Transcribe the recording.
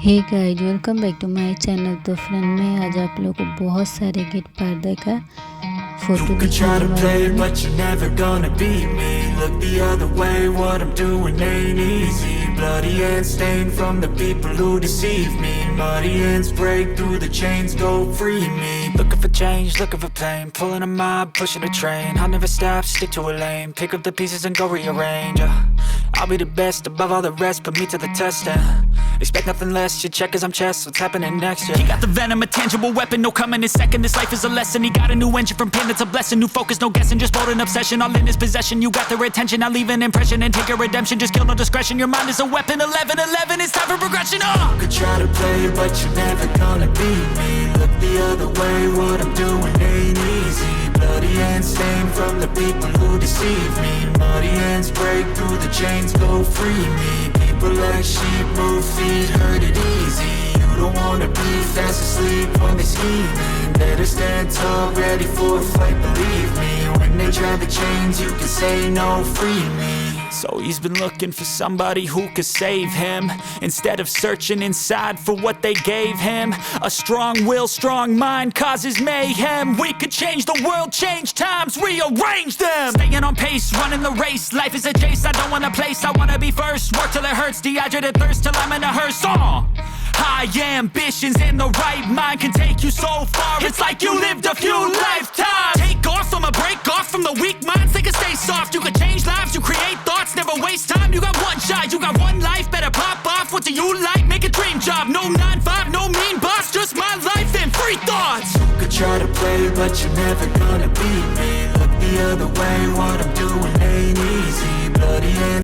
Hey guys, welcome back to my channel. तो friend मैं आज आप लोगों को बहुत सारे गिट पर्दा का फोटो दिखाने वाली हूँ। but you're never gonna beat me. Look the other way, what I'm doing ain't easy. Bloody hands stained from the people who deceive me. Muddy hands break through the chains, go free me. Looking for change, looking for pain. Pulling a mob, pushing a train. I'll never stop, stick to a lane. Pick up the pieces and go rearrange. I'll be the best above all the rest, put me to the test and expect nothing less. Your check is I'm chess, what's happening next? He got the venom, a tangible weapon, no coming in second. This life is a lesson. He got a new engine from pain, that's a blessing. New focus, no guessing, just bold and obsession. All in his possession, you got their attention. I'll leave an impression and take your redemption. Just kill no discretion, your mind is a weapon. 11-11, it's time for progression. You could try to play, but you're never gonna beat me. Look the other way, what I'm doing ain't easy. Bloody hands stained from the people who deceive me. Muddy hands break through the chains, go free me. People like sheep move feet, hurt it easy. You don't wanna be fast asleep when they're scheming. Better stand tall, ready for a fight, believe me. When they try the chains, you can say no, free me. So he's been looking for somebody who could save him, instead of searching inside for what they gave him. A strong will, strong mind causes mayhem. We could change the world, change times, rearrange them. Staying on pace, running the race. Life is a chase, I don't want a place. I wanna be first, work till it hurts. Dehydrated thirst till I'm in a hearse. High ambitions and the right mind can take you so far. It's like you lived a few lifetimes. Take off from a break off from the weak minds. They can stay soft. You can change lives, you create thoughts. Never waste time. You got one shot, you got one life. Better pop off. What do you like? Make a dream job. No 9-5, no mean boss. Just my life and free thoughts. You could try to play, but you're never gonna beat